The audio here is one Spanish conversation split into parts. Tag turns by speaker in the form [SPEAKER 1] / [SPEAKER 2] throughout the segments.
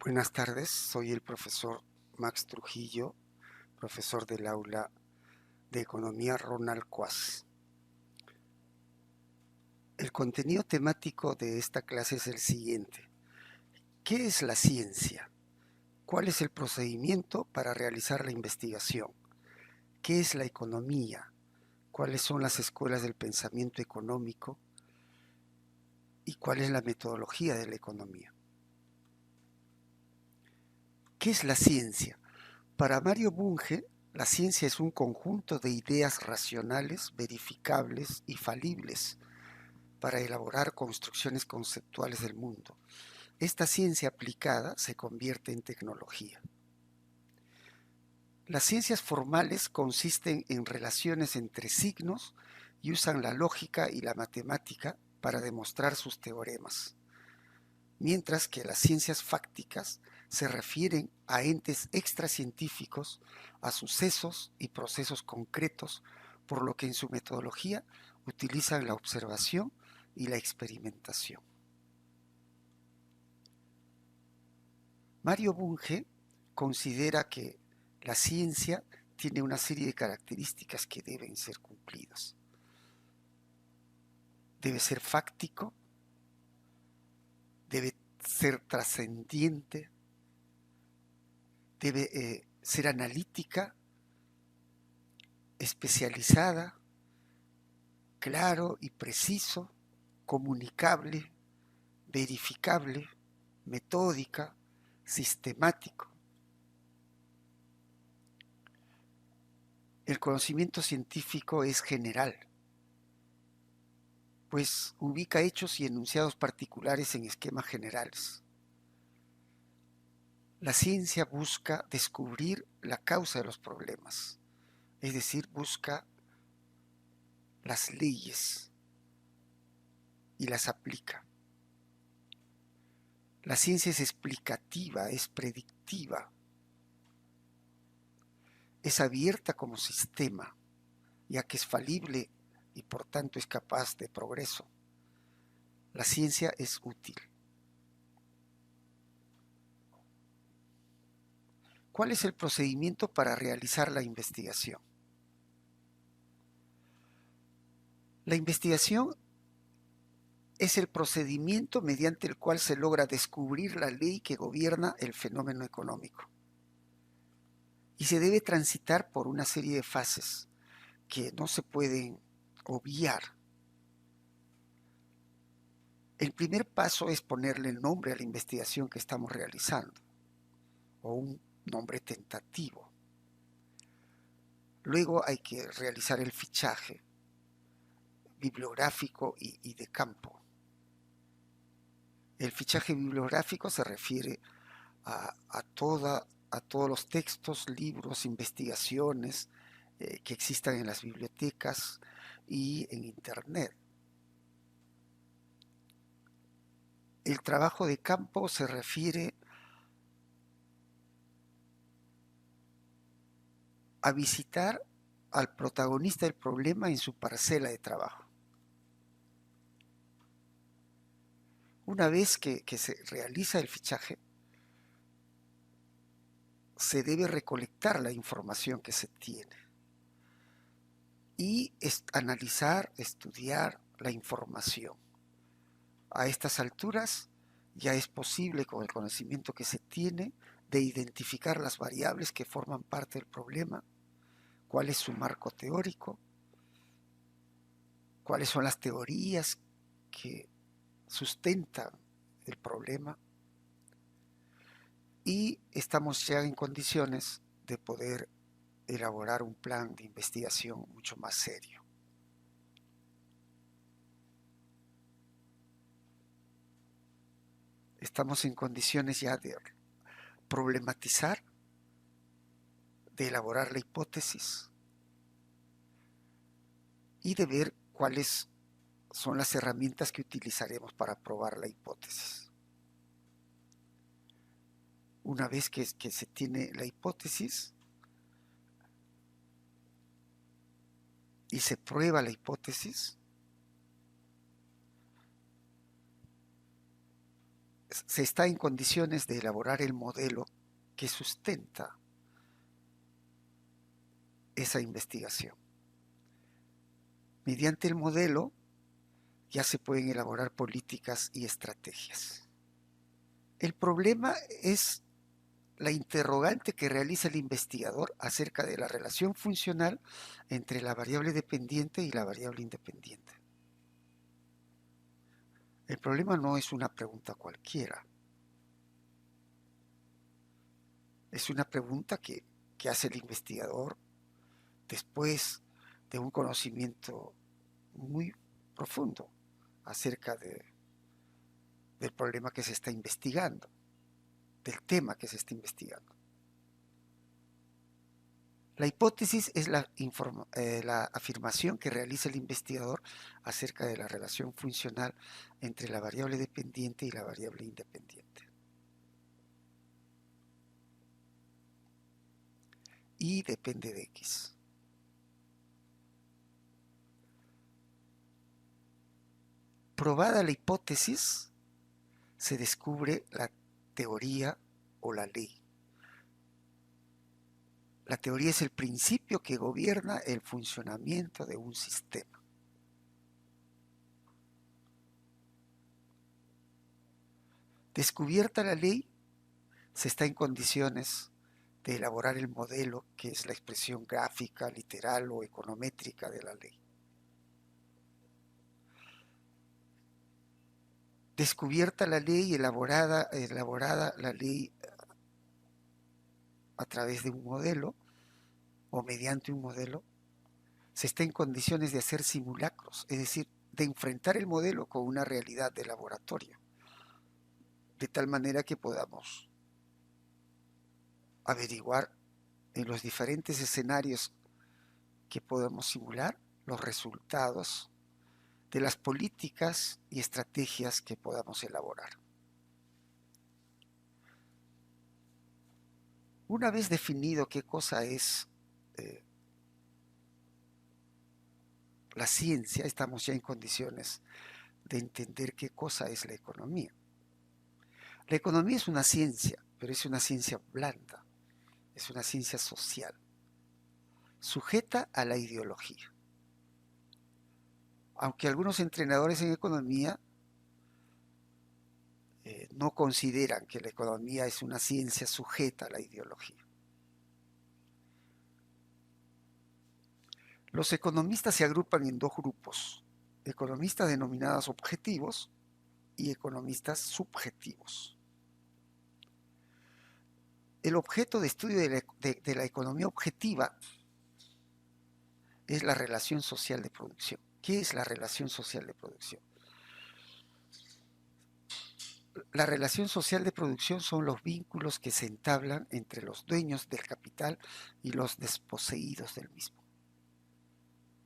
[SPEAKER 1] Buenas tardes, soy el profesor Max Trujillo, profesor del aula de Economía Ronald Coas. El contenido temático de esta clase es el siguiente. ¿Qué es la ciencia? ¿Cuál es el procedimiento para realizar la investigación? ¿Qué es la economía? ¿Cuáles son las escuelas del pensamiento económico? ¿Y cuál es la metodología de la economía? ¿Qué es la ciencia? Para Mario Bunge, la ciencia es un conjunto de ideas racionales, verificables y falibles para elaborar construcciones conceptuales del mundo. Esta ciencia aplicada se convierte en tecnología. Las ciencias formales consisten en relaciones entre signos y usan la lógica y la matemática para demostrar sus teoremas, mientras que las ciencias fácticas se refieren a entes extracientíficos, a sucesos y procesos concretos, por lo que en su metodología utilizan la observación y la experimentación. Mario Bunge considera que la ciencia tiene una serie de características que deben ser cumplidas. Debe ser fáctico, debe ser trascendiente, debe ser analítica, especializada, claro y preciso, comunicable, verificable, metódica, sistemático. El conocimiento científico es general, pues ubica hechos y enunciados particulares en esquemas generales. La ciencia busca descubrir la causa de los problemas, es decir, busca las leyes y las aplica. La ciencia es explicativa, es predictiva, es abierta como sistema, ya que es falible y por tanto es capaz de progreso. La ciencia es útil. ¿Cuál es el procedimiento para realizar la investigación? La investigación es el procedimiento mediante el cual se logra descubrir la ley que gobierna el fenómeno económico. Y se debe transitar por una serie de fases que no se pueden obviar. El primer paso es ponerle el nombre a la investigación que estamos realizando, o un nombre tentativo. Luego hay que realizar el fichaje bibliográfico y de campo. El fichaje bibliográfico se refiere a todos los textos, libros, investigaciones que existan en las bibliotecas y en Internet. El trabajo de campo se refiere a visitar al protagonista del problema en su parcela de trabajo. Una vez que se realiza el fichaje, se debe recolectar la información que se tiene y analizar, estudiar la información. A estas alturas ya es posible, con el conocimiento que se tiene, de identificar las variables que forman parte del problema, cuál es su marco teórico, cuáles son las teorías que sustentan el problema, y estamos ya en condiciones de poder elaborar un plan de investigación mucho más serio. Estamos en condiciones ya de problematizar, de elaborar la hipótesis y de ver cuáles son las herramientas que utilizaremos para probar la hipótesis. Una vez que se tiene la hipótesis y se prueba la hipótesis, se está en condiciones de elaborar el modelo que sustenta esa investigación. Mediante el modelo ya se pueden elaborar políticas y estrategias. El problema es la interrogante que realiza el investigador acerca de la relación funcional entre la variable dependiente y la variable independiente. El problema no es una pregunta cualquiera. Es una pregunta que hace el investigador después de un conocimiento muy profundo acerca del problema que se está investigando, del tema que se está investigando. La hipótesis es la afirmación que realiza el investigador acerca de la relación funcional entre la variable dependiente y la variable independiente. Y depende de X. Probada la hipótesis, se descubre la teoría o la ley. La teoría es el principio que gobierna el funcionamiento de un sistema. Descubierta la ley, se está en condiciones de elaborar el modelo, que es la expresión gráfica, literal o econométrica de la ley. Descubierta la ley, elaborada la ley a través de un modelo o mediante un modelo, se está en condiciones de hacer simulacros, es decir, de enfrentar el modelo con una realidad de laboratorio, de tal manera que podamos averiguar en los diferentes escenarios que podemos simular los resultados de las políticas y estrategias que podamos elaborar. Una vez definido qué cosa es la ciencia, estamos ya en condiciones de entender qué cosa es la economía. La economía es una ciencia, pero es una ciencia blanda, es una ciencia social, sujeta a la ideología. Aunque algunos entrenadores en economía no consideran que la economía es una ciencia sujeta a la ideología. Los economistas se agrupan en dos grupos: economistas denominados objetivos y economistas subjetivos. El objeto de estudio de la economía objetiva es la relación social de producción. ¿Qué es la relación social de producción? La relación social de producción son los vínculos que se entablan entre los dueños del capital y los desposeídos del mismo.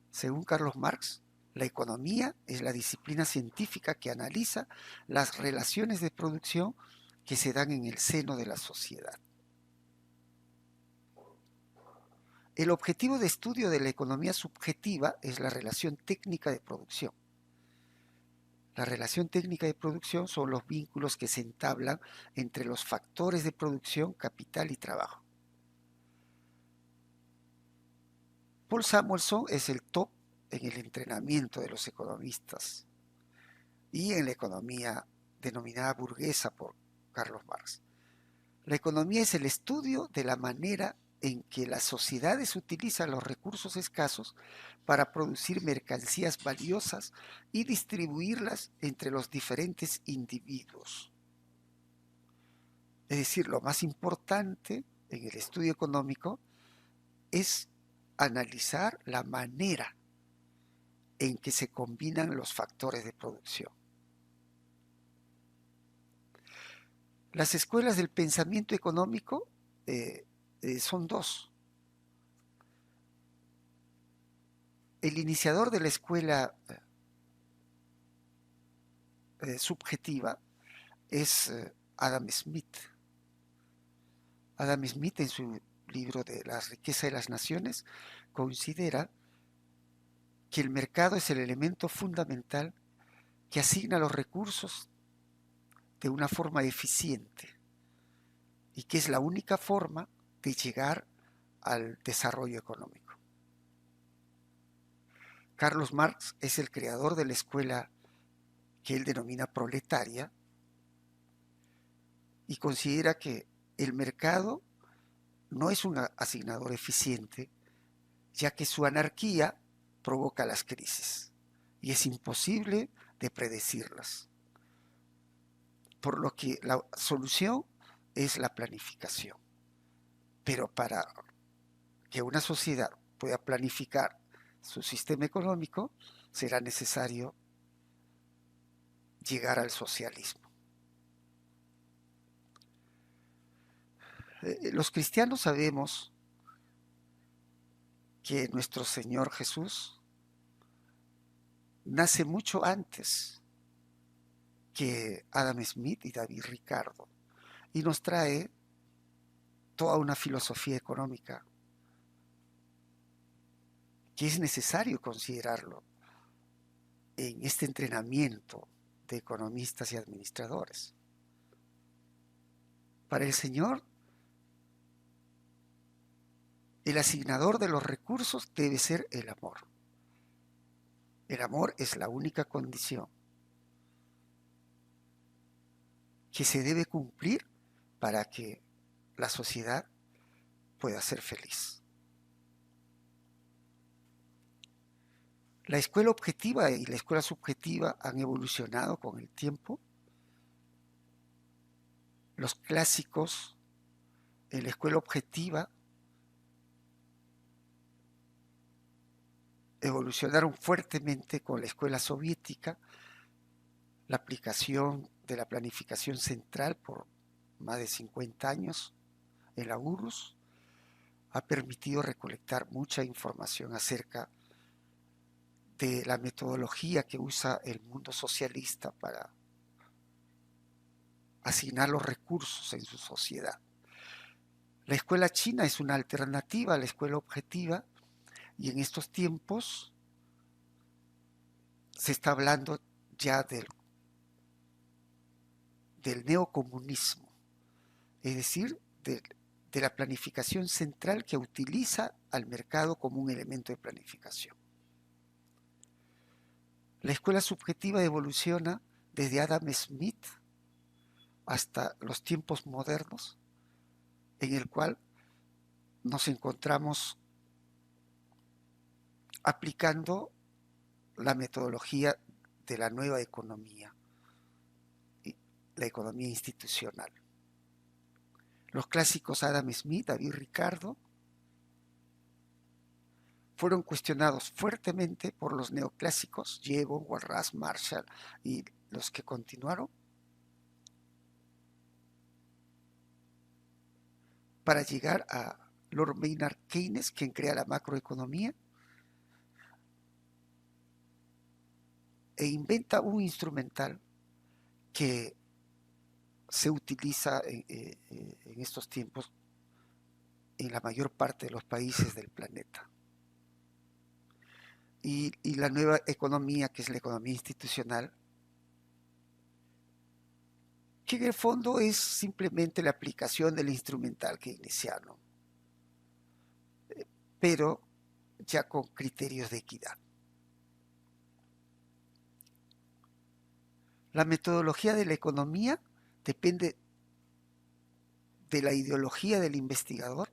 [SPEAKER 1] Según Carlos Marx, la economía es la disciplina científica que analiza las relaciones de producción que se dan en el seno de la sociedad. El objetivo de estudio de la economía subjetiva es la relación técnica de producción. La relación técnica de producción son los vínculos que se entablan entre los factores de producción, capital y trabajo. Paul Samuelson es el top en el entrenamiento de los economistas y en la economía denominada burguesa por Carlos Marx. La economía es el estudio de la manera en que las sociedades utilizan los recursos escasos para producir mercancías valiosas y distribuirlas entre los diferentes individuos. Es decir, lo más importante en el estudio económico es analizar la manera en que se combinan los factores de producción. Las escuelas del pensamiento económico son dos. El iniciador de la escuela subjetiva es Adam Smith. Adam Smith, en su libro de La riqueza de las naciones, considera que el mercado es el elemento fundamental que asigna los recursos de una forma eficiente y que es la única forma de llegar al desarrollo económico. Carlos Marx es el creador de la escuela que él denomina proletaria y considera que el mercado no es un asignador eficiente, ya que su anarquía provoca las crisis y es imposible de predecirlas. Por lo que la solución es la planificación. Pero para que una sociedad pueda planificar su sistema económico, será necesario llegar al socialismo. Los cristianos sabemos que nuestro Señor Jesús nace mucho antes que Adam Smith y David Ricardo y nos trae toda una filosofía económica que es necesario considerarlo en este entrenamiento de economistas y administradores. Para el Señor, el asignador de los recursos debe ser el amor. El amor es la única condición que se debe cumplir para que la sociedad pueda ser feliz. La escuela objetiva y la escuela subjetiva han evolucionado con el tiempo. Los clásicos en la escuela objetiva evolucionaron fuertemente con la escuela soviética, la aplicación de la planificación central por más de 50 años en la URSS ha permitido recolectar mucha información acerca de la metodología que usa el mundo socialista para asignar los recursos en su sociedad. La escuela china es una alternativa a la escuela objetiva y en estos tiempos se está hablando ya del neocomunismo, es decir, de la planificación central que utiliza al mercado como un elemento de planificación. La escuela subjetiva evoluciona desde Adam Smith hasta los tiempos modernos, en el cual nos encontramos aplicando la metodología de la nueva economía, la economía institucional. Los clásicos Adam Smith, David Ricardo, fueron cuestionados fuertemente por los neoclásicos, Jevons, Walras, Marshall y los que continuaron, para llegar a Lord Maynard Keynes, quien crea la macroeconomía, e inventa un instrumental que se utiliza en estos tiempos en la mayor parte de los países del planeta. Y la nueva economía, que es la economía institucional, que en el fondo es simplemente la aplicación del instrumental keynesiano, pero ya con criterios de equidad. La metodología de la economía depende de la ideología del investigador,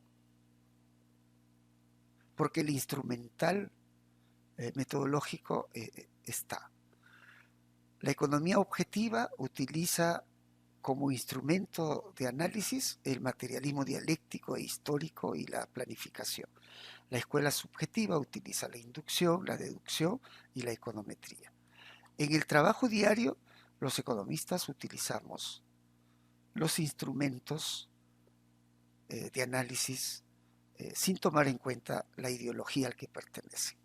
[SPEAKER 1] porque el instrumental metodológico está. La economía objetiva utiliza como instrumento de análisis el materialismo dialéctico e histórico y la planificación. La escuela subjetiva utiliza la inducción, la deducción y la econometría. En el trabajo diario, los economistas utilizamos los instrumentos de análisis sin tomar en cuenta la ideología al que pertenecen.